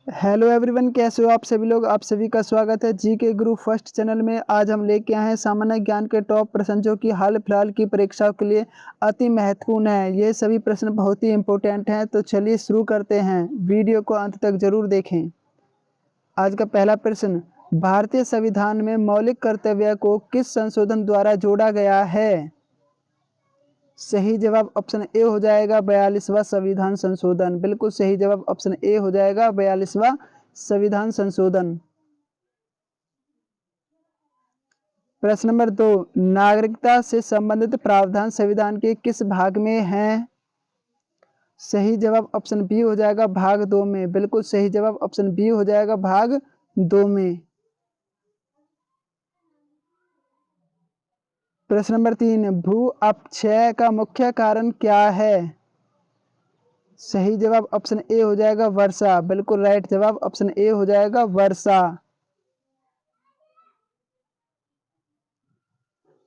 Hello everyone, कैसे हो आप सभी लोग। आप सभी का स्वागत है जी के गुरु फर्स्ट चैनल में। आज हम लेके आए हैं सामान्य ज्ञान के टॉप प्रश्न जो कि हाल फिलहाल की परीक्षाओं के लिए अति महत्वपूर्ण है। ये सभी प्रश्न बहुत ही इंपॉर्टेंट हैं, तो चलिए शुरू करते हैं। वीडियो को अंत तक जरूर देखें। आज का पहला प्रश्न, भारतीय संविधान में मौलिक कर्तव्य को किस संशोधन द्वारा जोड़ा गया है। सही जवाब ऑप्शन ए हो जाएगा 42वां संविधान संशोधन। बिल्कुल सही जवाब ऑप्शन ए हो जाएगा 42वां संविधान संशोधन। प्रश्न नंबर 2, नागरिकता से संबंधित प्रावधान संविधान के किस भाग में हैं। सही जवाब ऑप्शन बी हो जाएगा भाग 2 में। बिल्कुल सही जवाब ऑप्शन बी हो जाएगा भाग 2 में। प्रश्न नंबर 3, भू अपक्षय का मुख्य कारण क्या है। सही जवाब ऑप्शन ए हो जाएगा वर्षा। बिल्कुल राइट जवाब ऑप्शन ए हो जाएगा वर्षा।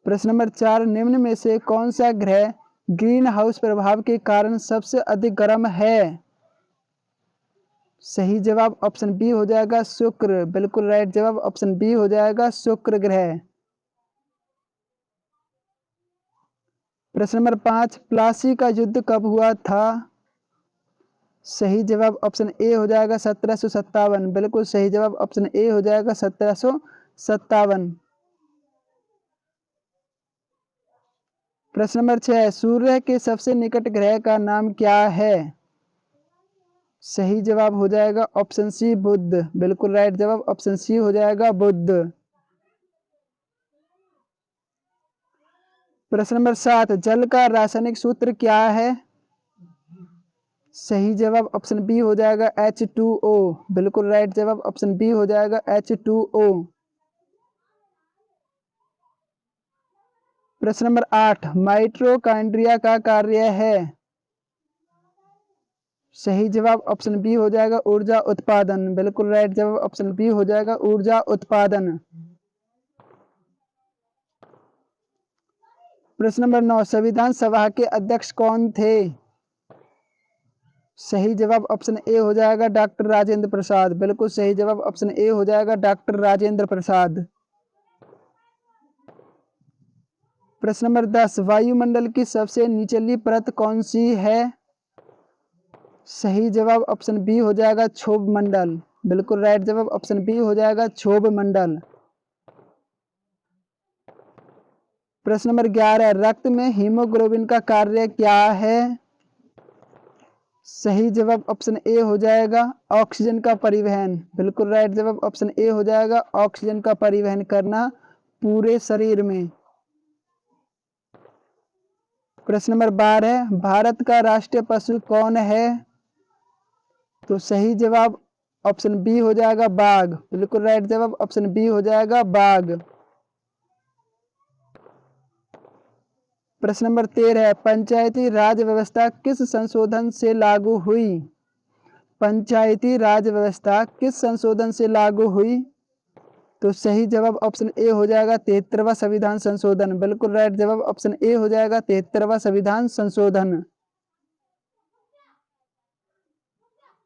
प्रश्न नंबर 4, निम्न में से कौन सा ग्रह ग्रीन हाउस प्रभाव के कारण सबसे अधिक गर्म है। सही जवाब ऑप्शन बी हो जाएगा शुक्र। बिल्कुल राइट जवाब ऑप्शन बी हो जाएगा शुक्र ग्रह। प्रश्न नंबर 5, प्लासी का युद्ध कब हुआ था। सही जवाब ऑप्शन ए हो जाएगा 1757। बिल्कुल सही जवाब ऑप्शन ए हो जाएगा 1757। प्रश्न नंबर 6, सूर्य के सबसे निकट ग्रह का नाम क्या है। सही जवाब हो जाएगा ऑप्शन सी बुध। बिल्कुल राइट जवाब ऑप्शन सी हो जाएगा बुध। प्रश्न नंबर 7, जल का रासायनिक सूत्र क्या है। सही जवाब ऑप्शन बी हो जाएगा H2O। बिल्कुल राइट जवाब ऑप्शन बी हो जाएगा H2O। प्रश्न नंबर 8, माइटोकॉन्ड्रिया का कार्य है। सही जवाब ऑप्शन बी हो जाएगा ऊर्जा उत्पादन। बिल्कुल राइट जवाब ऑप्शन बी हो जाएगा ऊर्जा उत्पादन। प्रश्न नंबर 9, संविधान सभा के अध्यक्ष कौन थे। सही जवाब ऑप्शन ए हो जाएगा डॉक्टर राजेंद्र प्रसाद। बिल्कुल सही जवाब ऑप्शन ए हो जाएगा डॉक्टर राजेंद्र प्रसाद। प्रश्न नंबर 10, वायुमंडल की सबसे निचली परत कौन सी है। सही जवाब ऑप्शन बी हो जाएगा क्षोभ मंडल। बिल्कुल राइट जवाब ऑप्शन बी हो जाएगा क्षोभ मंडल। प्रश्न नंबर 11, रक्त में हीमोग्लोबिन का कार्य क्या है। सही जवाब ऑप्शन ए हो जाएगा ऑक्सीजन का परिवहन। बिल्कुल राइट जवाब ऑप्शन ए हो जाएगा ऑक्सीजन का परिवहन करना पूरे शरीर में। प्रश्न नंबर 12, भारत का राष्ट्रीय पशु कौन है। तो सही जवाब ऑप्शन बी हो जाएगा बाघ। बिल्कुल राइट जवाब ऑप्शन बी हो जाएगा बाघ। प्रश्न नंबर 13, पंचायती राज व्यवस्था किस संशोधन से लागू हुई। पंचायती राज व्यवस्था किस संशोधन से लागू हुई। तो सही जवाब ऑप्शन ए हो जाएगा 73वां संविधान संशोधन। बिल्कुल राइट जवाब ऑप्शन ए हो जाएगा 73वां संविधान संशोधन।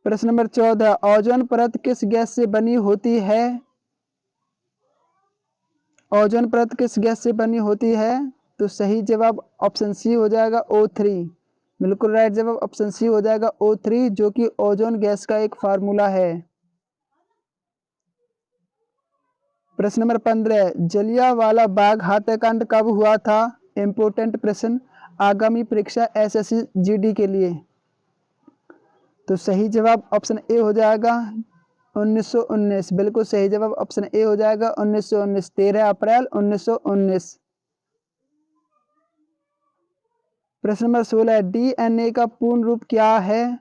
प्रश्न नंबर 14, ओजोन परत किस गैस से बनी होती है। ओजोन परत किस गैस से बनी होती है। तो सही जवाब ऑप्शन सी हो जाएगा O3। बिल्कुल राइट जवाब ऑप्शन सी हो जाएगा O3 जो कि ओजोन गैस का एक फार्मूला है। प्रश्न नंबर 15, जलियांवाला बाग हत्याकांड कब हुआ था। इंपोर्टेंट प्रश्न आगामी परीक्षा SSC GD के लिए। तो सही जवाब ऑप्शन ए हो जाएगा 1919। बिल्कुल सही जवाब ऑप्शन ए हो जाएगा 1919, 13 अप्रैल 1919। प्रश्न नंबर 16, DNA का पूर्ण रूप क्या है।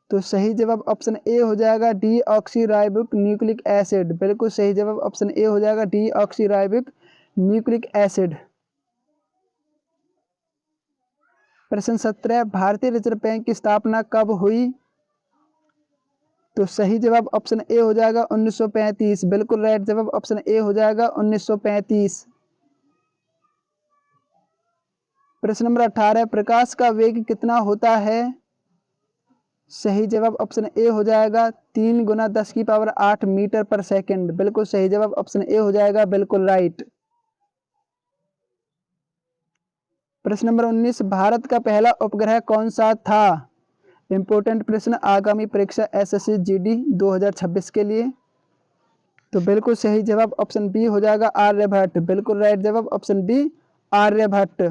तो सही जवाब ऑप्शन ए हो जाएगा डीऑक्सीराइबोक न्यूक्लिक एसिड। बिल्कुल सही जवाब ऑप्शन ए हो जाएगा डीऑक्सीराइबोक न्यूक्लिक एसिड। प्रश्न 17, भारतीय रिजर्व बैंक की स्थापना कब हुई। तो सही जवाब ऑप्शन ए हो जाएगा 1935। बिल्कुल राइट जवाब ऑप्शन ए हो जाएगा 1935। प्रश्न नंबर 18, प्रकाश का वेग कितना होता है। सही जवाब ऑप्शन ए हो जाएगा 3 गुना 10 की पावर 8 मीटर पर सेकंड। बिल्कुल सही जवाब ऑप्शन ए हो जाएगा, बिल्कुल राइट। प्रश्न नंबर 19, भारत का पहला उपग्रह कौन सा था? इंपॉर्टेंट प्रश्न, आगामी परीक्षा एसएससी जीडी 2026 के लिए। तो बिल्कुल सही जवाब ऑप्शन बी हो जाएगा, आर्यभट्ट। बिल्कुल राइट जवाब ऑप्शन बी, आर्यभट्ट।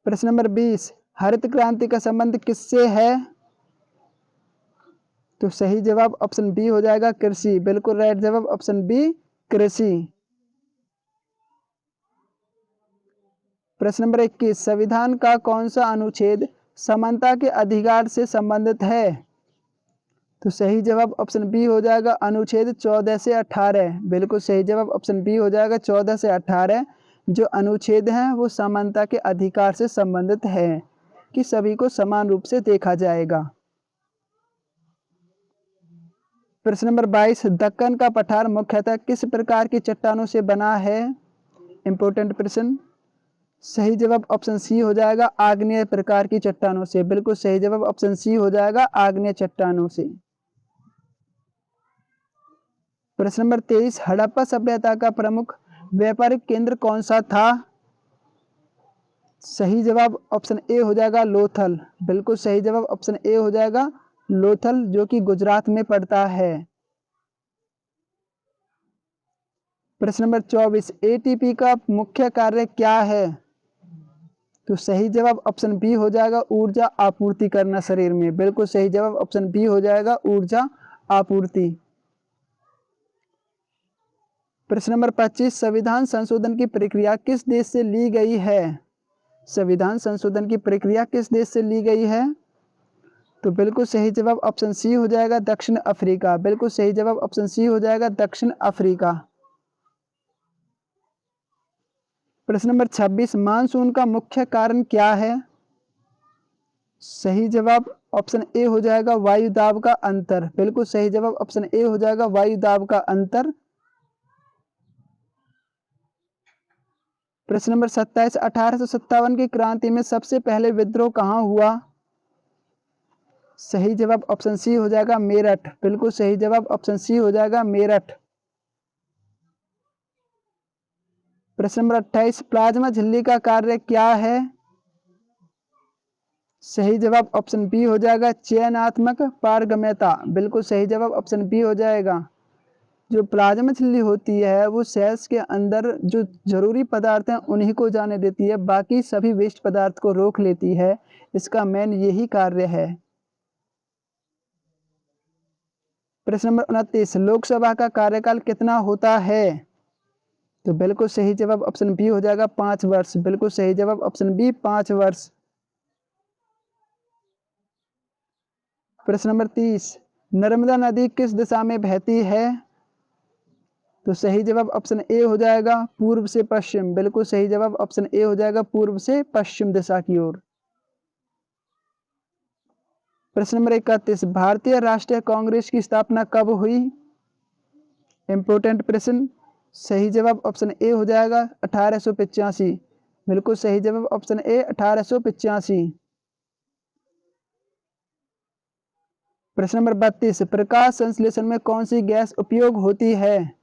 प्रश्न नंबर 20, हरित क्रांति का संबंध किससे है? तो सही जवाब ऑप्शन बी हो जाएगा, कृषि। बिल्कुल राइट जवाब ऑप्शन बी, कृषि। प्रश्न नंबर 21, संविधान का कौन सा अनुच्छेद समानता के अधिकार से संबंधित है? तो सही जवाब ऑप्शन बी हो जाएगा, अनुच्छेद 14 से 18। बिल्कुल सही जवाब ऑप्शन बी हो जाएगा, 14 से 18 जो अनुच्छेद हैं वो समानता के अधिकार से संबंधित है कि सभी को समान रूप से देखा जाएगा। प्रश्न नंबर 22, दक्कन का पठार मुख्यतः किस प्रकार की चट्टानों से बना है? इंपॉर्टेंट प्रश्न। सही जवाब ऑप्शन सी हो जाएगा, आग्नेय प्रकार की चट्टानों से। बिल्कुल सही जवाब ऑप्शन सी हो जाएगा, आग्नेय चट्टानों से। प्रश्न नंबर 23, हड़प्पा सभ्यता का प्रमुख व्यापारिक केंद्र कौन सा था? सही जवाब ऑप्शन ए हो जाएगा, लोथल। बिल्कुल सही जवाब ऑप्शन ए हो जाएगा, लोथल, जो कि गुजरात में पड़ता है। प्रश्न नंबर 24, एटीपी का मुख्य कार्य क्या है? तो सही जवाब ऑप्शन बी हो जाएगा, ऊर्जा आपूर्ति करना शरीर में। बिल्कुल सही जवाब ऑप्शन बी हो जाएगा, ऊर्जा आपूर्ति। प्रश्न नंबर 25, संविधान संशोधन की प्रक्रिया किस देश से ली गई है? संविधान संशोधन की प्रक्रिया किस देश से ली गई है? तो बिल्कुल सही जवाब ऑप्शन सी हो जाएगा, दक्षिण अफ्रीका। बिल्कुल सही जवाब ऑप्शन सी हो जाएगा, दक्षिण अफ्रीका। प्रश्न नंबर 26, मानसून का मुख्य कारण क्या है? सही जवाब ऑप्शन ए हो जाएगा, वायु दाब का अंतर। बिल्कुल सही जवाब ऑप्शन ए हो जाएगा, वायु दाब का अंतर। प्रश्न नंबर 27, 1857 की क्रांति में सबसे पहले विद्रोह कहाँ हुआ? सही जवाब ऑप्शन सी हो जाएगा, मेरठ। बिल्कुल सही जवाब ऑप्शन सी हो जाएगा, मेरठ। प्रश्न नंबर 28, प्लाज्मा झिल्ली का कार्य क्या है? सही जवाब ऑप्शन बी हो जाएगा, चयनात्मक पारगम्यता। बिल्कुल सही जवाब ऑप्शन बी हो जाएगा। जो प्लाज्मा झिल्ली होती है वो सेल्स के अंदर जो जरूरी पदार्थ हैं उन्हीं को जाने देती है, बाकी सभी वेस्ट पदार्थ को रोक लेती है। इसका मेन यही कार्य है। प्रश्न नंबर 29, लोकसभा का कार्यकाल कितना होता है? तो बिल्कुल सही जवाब ऑप्शन बी हो जाएगा, 5 वर्ष। बिल्कुल सही जवाब ऑप्शन बी, 5 वर्ष। प्रश्न नंबर 30, नर्मदा नदी किस दिशा में बहती है? तो सही जवाब ऑप्शन ए हो जाएगा, पूर्व से पश्चिम। बिल्कुल सही जवाब ऑप्शन ए हो जाएगा, पूर्व से पश्चिम दिशा की ओर। प्रश्न नंबर 31, भारतीय राष्ट्रीय कांग्रेस की स्थापना कब हुई? इंपोर्टेंट प्रश्न। सही जवाब ऑप्शन ए हो जाएगा, 1885। बिल्कुल सही जवाब ऑप्शन ए, 1885। प्रश्न नंबर 32, प्रकाश संश्लेषण में कौन सी गैस उपयोग होती है?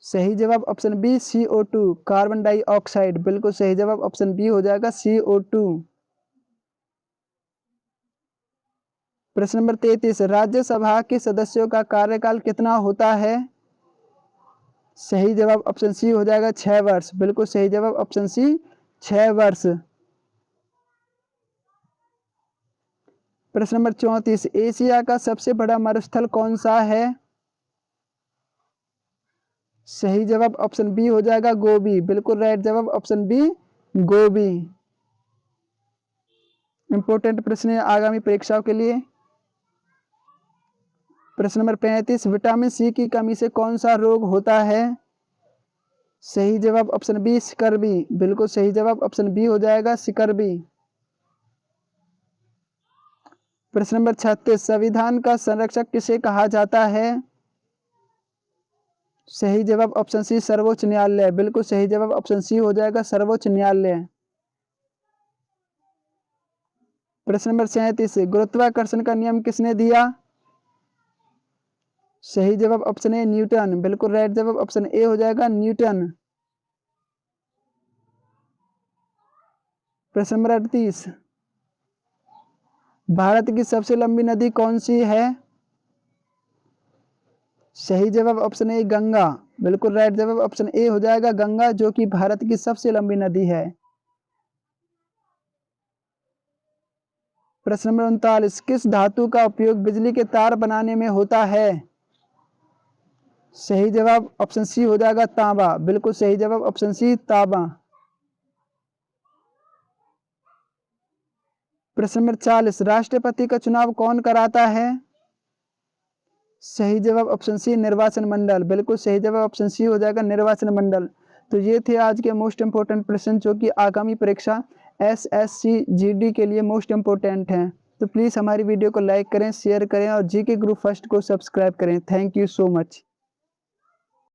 सही जवाब option B, CO2, carbon dioxide. बिल्कुल सही जवाब ऑप्शन बी हो जाएगा, CO2। प्रश्न नंबर 33, राज्यसभा के सदस्यों का कार्यकाल कितना होता है? सही जवाब ऑप्शन सी हो जाएगा, 6 वर्ष। बिल्कुल सही जवाब ऑप्शन सी, 6 वर्ष। प्रश्न नंबर 34, एशिया का सबसे बड़ा मरुस्थल कौन सा है? सही जवाब ऑप्शन बी हो जाएगा, गोबी। बिल्कुल राइट जवाब ऑप्शन बी, गोबी। इंपोर्टेंट प्रश्न है आगामी परीक्षाओं के लिए। प्रश्न नंबर 35, विटामिन सी की कमी से कौन सा रोग होता है? सही जवाब ऑप्शन बी, सिकरबी। बिल्कुल सही जवाब ऑप्शन बी हो जाएगा, सिकरबी। प्रश्न नंबर 36, संविधान का संरक्षक किसे कहा जाता है? सही जवाब ऑप्शन सी, सर्वोच्च न्यायालय। बिल्कुल सही जवाब ऑप्शन सी हो जाएगा, सर्वोच्च न्यायालय। प्रश्न नंबर 37, गुरुत्वाकर्षण का नियम किसने दिया? सही जवाब ऑप्शन ए न्यूटन, बिल्कुल राइट जवाब ऑप्शन ए हो जाएगा न्यूटन। प्रश्न नंबर 38, भारत की सबसे लंबी नदी कौन सी है? सही जवाब ऑप्शन ए गंगा, बिल्कुल राइट जवाब ऑप्शन ए हो जाएगा गंगा, जो कि भारत की सबसे लंबी नदी है। प्रश्न नंबर 39, किस धातु का उपयोग बिजली के तार बनाने में होता है? सही जवाब ऑप्शन सी हो जाएगा तांबा, बिल्कुल सही जवाब ऑप्शन सी तांबा। प्रश्न नंबर 40, राष्ट्रपति का चुनाव कौन कराता है? सही जवाब ऑप्शन सी निर्वाचन मंडल, बिल्कुल सही जवाब ऑप्शन सी हो जाएगा निर्वाचन मंडल। तो ये थे आज के मोस्ट इंपोर्टेंट प्रश्न जो कि आगामी परीक्षा एसएससी जीडी के लिए मोस्ट इंपोर्टेंट हैं। तो प्लीज़ हमारी वीडियो को लाइक करें, शेयर करें और जीके ग्रुप फर्स्ट को सब्सक्राइब करें। Thank you so much.